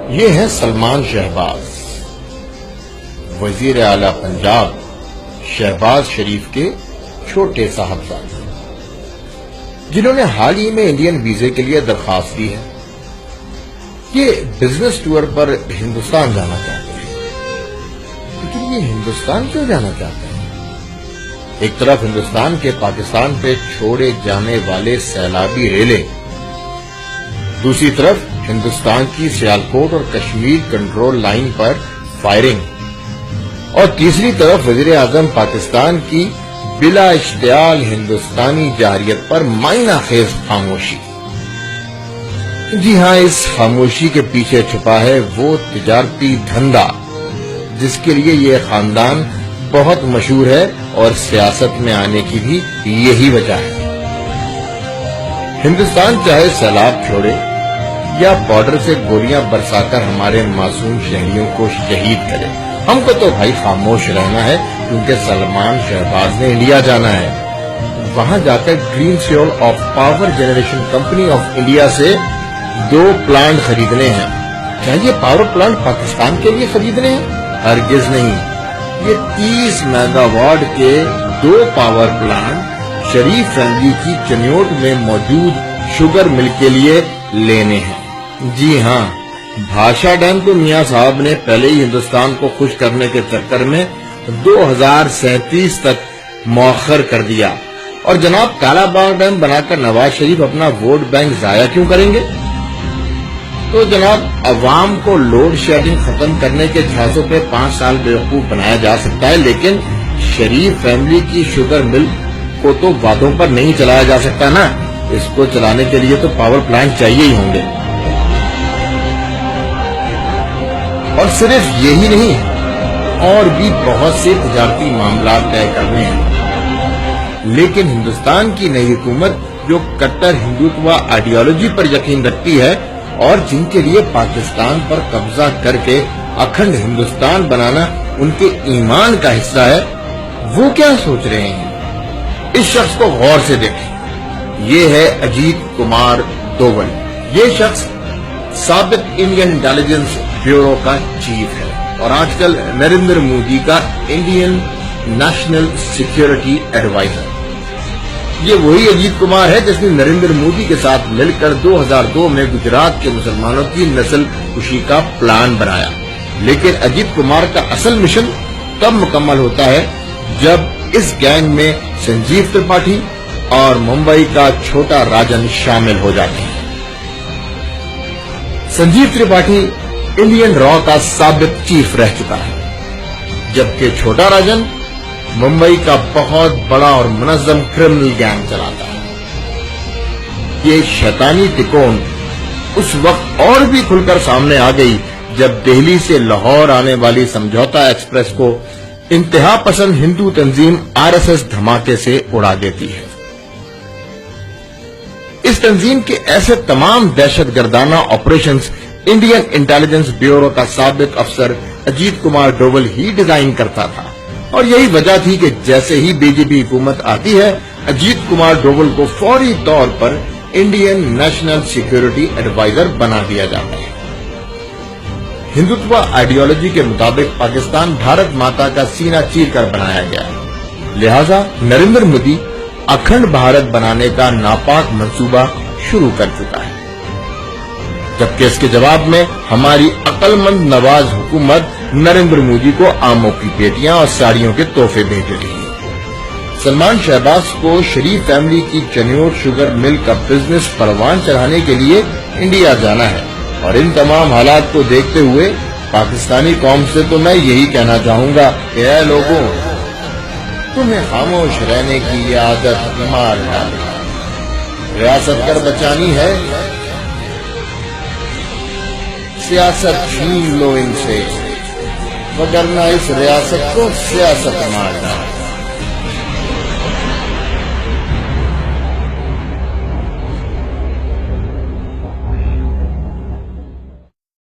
یہ ہیں سلمان شہباز، وزیر اعلی پنجاب شہباز شریف کے چھوٹے صاحبزادے، جنہوں نے حال ہی میں انڈین ویزے کے لیے درخواست دی ہے۔ یہ بزنس ٹور پر ہندوستان جانا چاہتے ہیں، لیکن یہ ہندوستان کیوں جانا چاہتے ہیں؟ ایک طرف ہندوستان کے پاکستان پہ چھوڑے جانے والے سیلابی ریلے، دوسری طرف ہندوستان کی سیالکوٹ اور کشمیر کنٹرول لائن پر فائرنگ، اور تیسری طرف وزیر اعظم پاکستان کی بلا اشتعال ہندوستانی جارحیت پر معنی خیز خاموشی۔ جی ہاں، اس خاموشی کے پیچھے چھپا ہے وہ تجارتی دھندا جس کے لیے یہ خاندان بہت مشہور ہے، اور سیاست میں آنے کی بھی یہی وجہ ہے۔ ہندوستان چاہے سیلاب چھوڑے یا بارڈر سے گولیاں برسا کر ہمارے معصوم شہریوں کو شہید کرے، ہم کو تو بھائی خاموش رہنا ہے، کیونکہ سلمان شہباز نے انڈیا جانا ہے۔ وہاں جا کر green fuel of power generation company of India سے 2 پلانٹ خریدنے ہیں۔ کیا یہ پاور پلانٹ پاکستان کے لیے خریدنے ہیں؟ ہرگز نہیں، یہ 30 میگا واٹ کے 2 پاور پلانٹ شریف فیملی کی چنیوٹ میں موجود شوگر مل کے لیے لینے ہیں۔ جی ہاں، بھاشا ڈیم تو میاں صاحب نے پہلے ہی ہندوستان کو خوش کرنے کے چکر میں 2037 تک مؤخر کر دیا، اور جناب کالا باغ ڈیم بنا کر نواز شریف اپنا ووٹ بینک ضائع کیوں کریں گے؟ تو جناب، عوام کو لوڈ شیڈنگ ختم کرنے کے جھانسوں پہ 5 سال بیوقوف بنایا جا سکتا ہے، لیکن شریف فیملی کی شوگر مل کو تو وعدوں پر نہیں چلایا جا سکتا نا۔ اس کو چلانے کے لیے تو پاور پلانٹ چاہیے ہی ہوں گے، اور صرف یہی نہیں، اور بھی بہت سے تجارتی معاملات طے کرنے ہیں۔ لیکن ہندوستان کی نئی حکومت جو کٹر ہندوتوا آئیڈیالوجی پر یقین رکھتی ہے، اور جن کے لیے پاکستان پر قبضہ کر کے اکھنڈ ہندوستان بنانا ان کے ایمان کا حصہ ہے، وہ کیا سوچ رہے ہیں؟ اس شخص کو غور سے دیکھیں۔ یہ ہے اجیت کمار ڈوول۔ یہ شخص سابق انڈین انٹیلیجنس بیورو کا چیف ہے، اور آج کل نریندر مودی کا انڈین نیشنل سیکیورٹی ایڈوائزر۔ یہ وہی اجیت کمار ہے جس نے نریندر مودی کے ساتھ مل کر 2002 میں گجرات کے مسلمانوں کی نسل کشی کا پلان بنایا۔ لیکن اجیت کمار کا اصل مشن تب مکمل ہوتا ہے جب اس گینگ میں سنجیو ترپاٹھی اور ممبئی کا چھوٹا راجن شامل ہو جاتے ہیں۔ سنجیو ترپاٹھی انڈین را کا سابق چیف رہ چکا ہے، جبکہ چھوٹا راجن ممبئی کا بہت بڑا اور منظم کرمنل گینگ چلاتا ہے۔ یہ شیطانی تکون اس وقت اور بھی کھل کر سامنے آ گئی جب دہلی سے لاہور آنے والی سمجھوتا ایکسپریس کو انتہا پسند ہندو تنظیم RSS دھماکے سے اڑا دیتی ہے۔ اس تنظیم کے ایسے تمام دہشت گردانہ آپریشنز انڈین انٹیلیجنس بیورو کا سابق افسر اجیت کمار ڈوول ہی ڈیزائن کرتا تھا، اور یہی وجہ تھی کہ جیسے ہی BJP حکومت آتی ہے، اجیت کمار ڈوول کو فوری طور پر انڈین نیشنل سیکیورٹی ایڈوائزر بنا دیا جاتا ہے۔ ہندوتوا آئیڈیالوجی کے مطابق پاکستان بھارت ماتا کا سینہ چیر کر بنایا گیا ہے، لہذا نریندر مودی اکھنڈ بھارت بنانے کا ناپاک منصوبہ شروع کر چکا ہے، جبکہ اس کے جواب میں ہماری عقل مند نواز حکومت نریندر مودی کو آموں کی پیٹیاں اور ساڑیوں کے تحفے بھیج رہی ہے۔ سلمان شہباز کو شریف فیملی کی چنیوٹ شوگر مل کا بزنس پروان چڑھانے کے لیے انڈیا جانا ہے، اور ان تمام حالات کو دیکھتے ہوئے پاکستانی قوم سے تو میں یہی کہنا چاہوں گا کہ اے لوگوں، تمہیں خاموش رہنے کی یہ عادت مار ڈالے۔ ریاست کر بچانی ہے، سیاست چھین لو ان سے، وگرنہ اس ریاست کو سیاست مار ڈالے۔